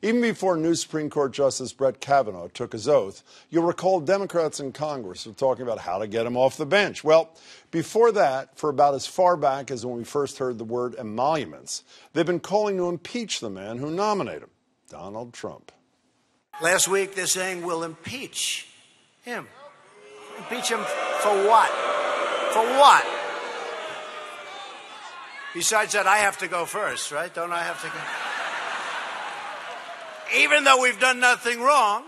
Even before new Supreme Court Justice Brett Kavanaugh took his oath, you'll recall Democrats in Congress were talking about how to get him off the bench. Well, before that, for about as far back as when we first heard the word emoluments, they've been calling to impeach the man who nominated him, Donald Trump. Last week, they're saying we'll impeach him. Impeach him for what? For what? Besides that, I have to go first, right? Don't I have to go? Even though we've done nothing wrong.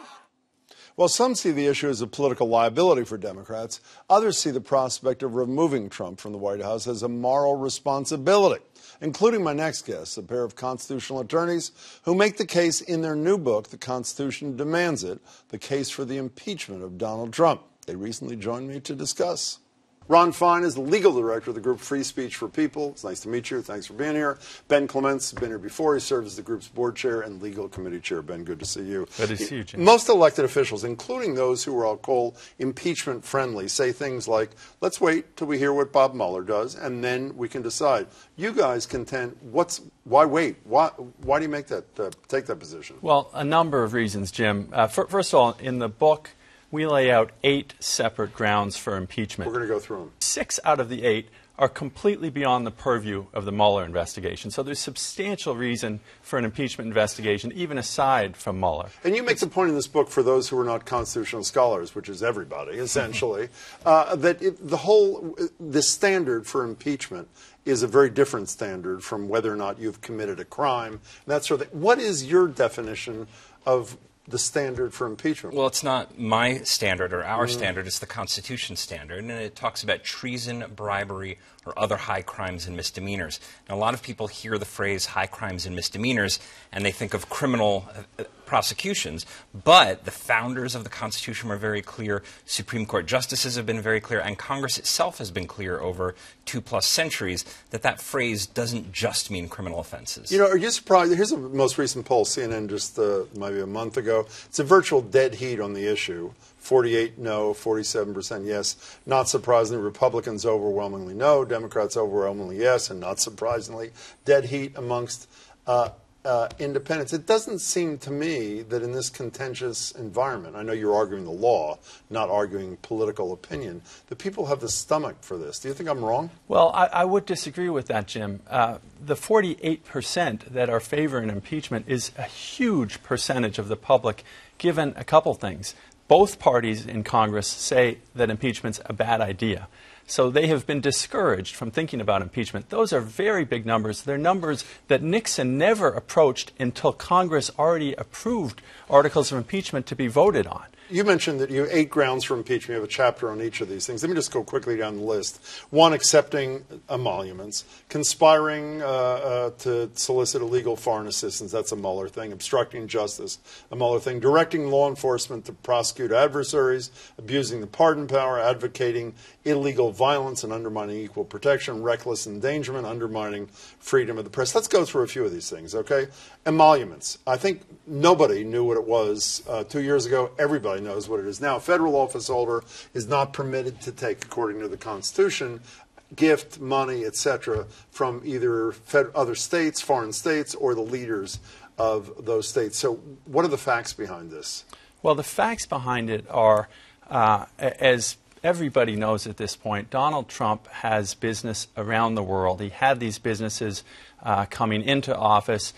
Well, some see the issue as a political liability for Democrats. Others see the prospect of removing Trump from the White House as a moral responsibility, including my next guest, a pair of constitutional attorneys who make the case in their new book, The Constitution Demands It, the case for the impeachment of Donald Trump. They recently joined me to discuss. Ron Fein is the legal director of the group Free Speech for People. It's nice to meet you. Thanks for being here. Ben Clements has been here before. He serves as the group's board chair and legal committee chair. Ben, good to see you. Good to see you, Jim. Most elected officials, including those who I'll call impeachment friendly, say things like, let's wait till we hear what Bob Mueller does, and then we can decide. You guys contend, why wait? Why do you make that, take that position? Well, a number of reasons, Jim. First of all, in the book, we lay out 8 separate grounds for impeachment. We're going to go through them. 6 out of the 8 are completely beyond the purview of the Mueller investigation. So there's substantial reason for an impeachment investigation, even aside from Mueller. And you make the point in this book, for those who are not constitutional scholars, which is everybody, essentially, that the standard for impeachment is a very different standard from whether or not you've committed a crime, and that sort of thing. What is your definition of the standard for impeachment? Well, it's not my standard or our standard. It's the Constitution standard, and it talks about treason, bribery, or other high crimes and misdemeanors. Now, a lot of people hear the phrase high crimes and misdemeanors, and they think of criminal prosecutions, but the founders of the Constitution were very clear, Supreme Court justices have been very clear, and Congress itself has been clear over 2+ centuries that that phrase doesn't just mean criminal offenses. You know, are you surprised? Here's the most recent poll, CNN just maybe a month ago. It's a virtual dead heat on the issue. 48 no, 47% yes. Not surprisingly, Republicans overwhelmingly no, Democrats overwhelmingly yes, and not surprisingly, dead heat amongst independents. It doesn't seem to me that in this contentious environment, I know you're arguing the law, not arguing political opinion, that people have the stomach for this. Do you think I'm wrong? Well, I would disagree with that, Jim. The 48% that are favoring impeachment is a huge percentage of the public, given a couple things. Both parties in Congress say that impeachment's a bad idea. So they have been discouraged from thinking about impeachment. Those are very big numbers. They're numbers that Nixon never approached until Congress already approved articles of impeachment to be voted on. You mentioned that you have 8 grounds for impeachment. You have a chapter on each of these things. Let me just go quickly down the list. 1, accepting emoluments. Conspiring to solicit illegal foreign assistance. That's a Mueller thing. Obstructing justice, a Mueller thing. Directing law enforcement to prosecute adversaries. Abusing the pardon power. Advocating illegal violence and undermining equal protection. Reckless endangerment. Undermining freedom of the press. Let's go through a few of these things, okay? Emoluments. I think nobody knew what it was 2 years ago. Everybody knows what it is now. A federal office holder is not permitted to take, according to the Constitution, gift, money, etc., from either other states, foreign states, or the leaders of those states. So what are the facts behind this? Well, the facts behind it are, as everybody knows at this point, Donald Trump has business around the world. He had these businesses coming into office.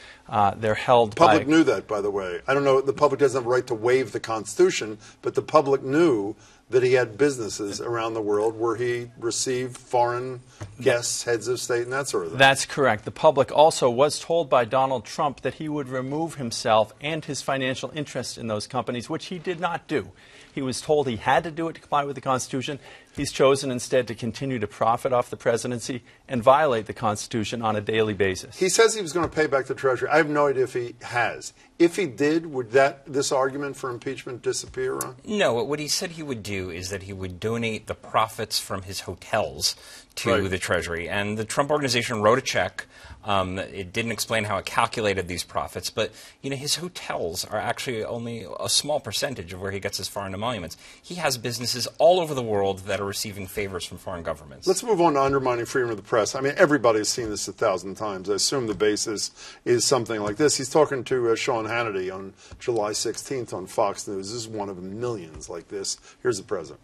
They're held by... The public knew that, by the way. I don't know, the public doesn't have a right to waive the Constitution, but the public knew that he had businesses around the world where he received foreign guests, heads of state, and that sort of thing. That's correct. The public also was told by Donald Trump that he would remove himself and his financial interests in those companies, which he did not do. He was told he had to do it to comply with the Constitution. He's chosen instead to continue to profit off the presidency and violate the Constitution on a daily basis. He says he was going to pay back the Treasury. I have no idea if he has. If he did, would this argument for impeachment disappear, Ron? No. What he said he would do is that he would donate the profits from his hotels to the Treasury. And the Trump Organization wrote a check. It didn't explain how it calculated these profits, but you know, his hotels are actually only a small percentage of where he gets his foreign emoluments. He has businesses all over the world that are receiving favors from foreign governments. Let's move on to undermining freedom of the press. I mean, everybody's seen this 1,000 times. I assume the basis is something like this. He's talking to Sean Hannity on July 16th on Fox News. This is one of millions like this. Here's the president.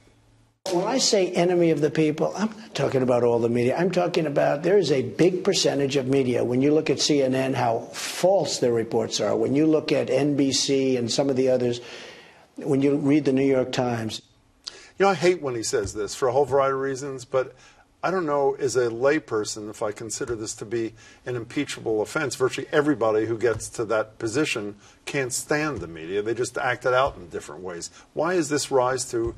When I say enemy of the people, I'm not talking about all the media. I'm talking about there is a big percentage of media. When you look at CNN, how false their reports are. When you look at NBC and some of the others, when you read the New York Times. You know, I hate when he says this for a whole variety of reasons, but I don't know, as a layperson, if I consider this to be an impeachable offense. Virtually everybody who gets to that position can't stand the media. They just act it out in different ways. Why is this rise to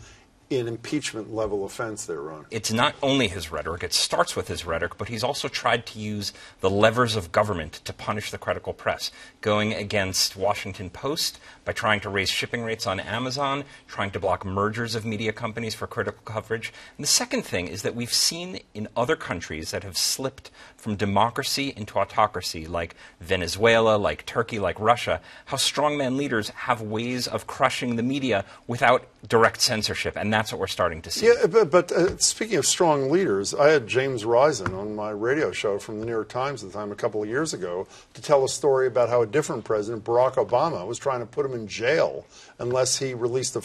an impeachment-level offense there, Ron? It's not only his rhetoric. It starts with his rhetoric, but he's also tried to use the levers of government to punish the critical press, going against Washington Post by trying to raise shipping rates on Amazon, trying to block mergers of media companies for critical coverage. And the second thing is that we've seen in other countries that have slipped from democracy into autocracy, like Venezuela, like Turkey, like Russia, how strongman leaders have ways of crushing the media without direct censorship. And that's what we're starting to see. Yeah, but speaking of strong leaders, I had James Risen on my radio show from the New York Times at the time a couple of years ago to tell a story about how a different president, Barack Obama, was trying to put him in jail unless he released a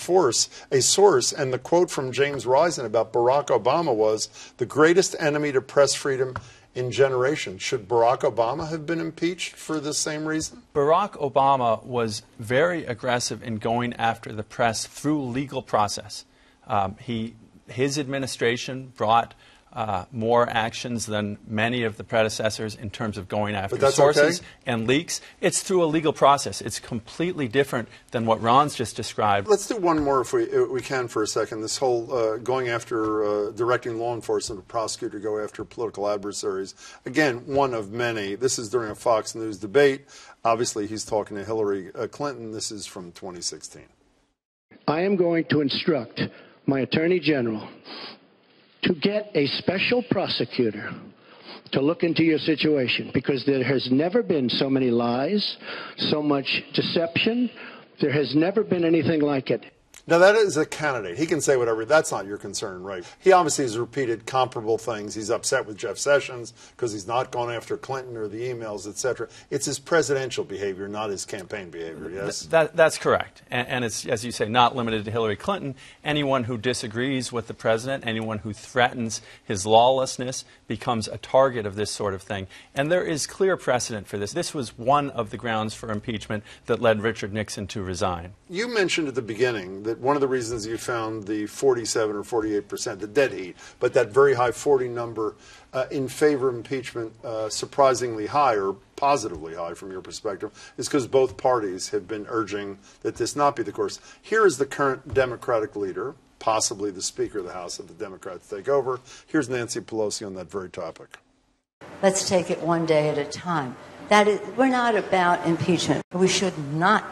source. And the quote from James Risen about Barack Obama was, "The greatest enemy to press freedom in generations." Should Barack Obama have been impeached for the same reason? Barack Obama was very aggressive in going after the press through legal process. His administration brought more actions than many of the predecessors in terms of going after sources and leaks. It's through a legal process. It's completely different than what Ron's just described. Let's do one more if we can for a second. This whole going after, directing law enforcement, a prosecutor go after political adversaries. Again, one of many. This is during a Fox News debate. Obviously, he's talking to Hillary Clinton. This is from 2016. I am going to instruct my Attorney General to get a special prosecutor to look into your situation, because there has never been so many lies, so much deception. There has never been anything like it. Now, that is a candidate. He can say whatever. That's not your concern, right? He obviously has repeated comparable things. He's upset with Jeff Sessions because he's not gone after Clinton or the emails, etc. It's his presidential behavior, not his campaign behavior, yes? That's correct. And it's, as you say, not limited to Hillary Clinton. Anyone who disagrees with the president, anyone who threatens his lawlessness becomes a target of this sort of thing. And there is clear precedent for this. This was one of the grounds for impeachment that led Richard Nixon to resign. You mentioned at the beginning that one of the reasons you found the 47 or 48%, the dead heat, but that very high 40 number in favor of impeachment, surprisingly high or positively high from your perspective, is because both parties have been urging that this not be the course. Here is the current Democratic leader, possibly the Speaker of the House if the Democrats take over. Here's Nancy Pelosi on that very topic. Let's take it one day at a time. We're not about impeachment. We should not,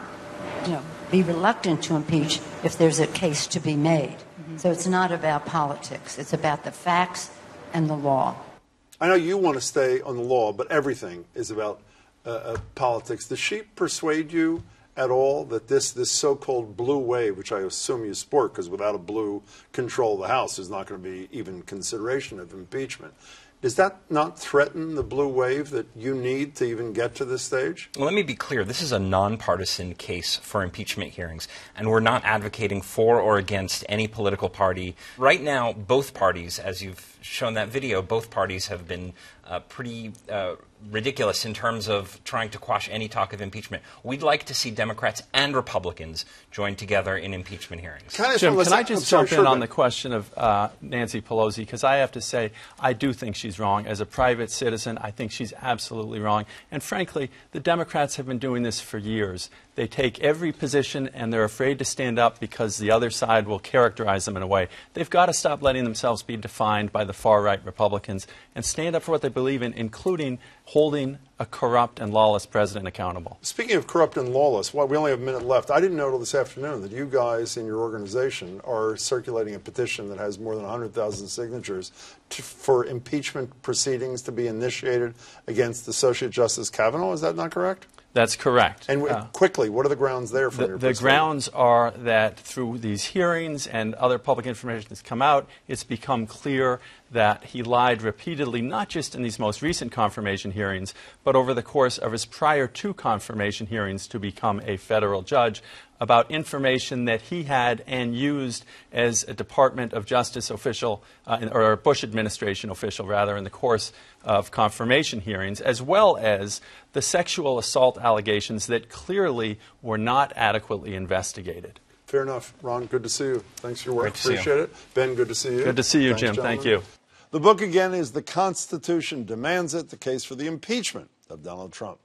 be reluctant to impeach if there's a case to be made. So it's not about politics. It's about the facts and the law. I know you want to stay on the law, but everything is about politics. Does she persuade you at all that this so-called blue wave, which I assume you support, because without a blue control of the House, there's not going to be even consideration of impeachment, does that not threaten the blue wave that you need to even get to this stage? Well, let me be clear. This is a nonpartisan case for impeachment hearings, and we're not advocating for or against any political party. Right now, both parties, as you've shown that video, both parties have been pretty ridiculous in terms of trying to quash any talk of impeachment. We'd like to see Democrats and Republicans join together in impeachment hearings. Jim, can I just jump in on the question of Nancy Pelosi? Because I have to say, I do think she's wrong. As a private citizen, I think she's absolutely wrong. And frankly, the Democrats have been doing this for years. They take every position and they're afraid to stand up because the other side will characterize them in a way. They've got to stop letting themselves be defined by the far-right Republicans and stand up for what they believe in, including holding a corrupt and lawless president accountable. Speaking of corrupt and lawless, we only have a minute left. I didn't know until this afternoon that you guys in your organization are circulating a petition that has more than 100,000 signatures for impeachment proceedings to be initiated against Associate Justice Kavanaugh. Is that not correct? That's correct. And quickly, what are the grounds there from your perspective? The grounds are that through these hearings and other public information that's come out, it's become clear that he lied repeatedly, not just in these most recent confirmation hearings, but over the course of his prior 2 confirmation hearings to become a federal judge, about information that he had and used as a Department of Justice official, or a Bush administration official, rather, in the course of confirmation hearings, as well as the sexual assault allegations that clearly were not adequately investigated. Fair enough. Ron, good to see you. Thanks for your work. Great to see you. Appreciate it. Ben, good to see you. Good to see you, Thanks, Jim. gentlemen. Thank you. The book, again, is The Constitution Demands It, the case for the impeachment of Donald Trump.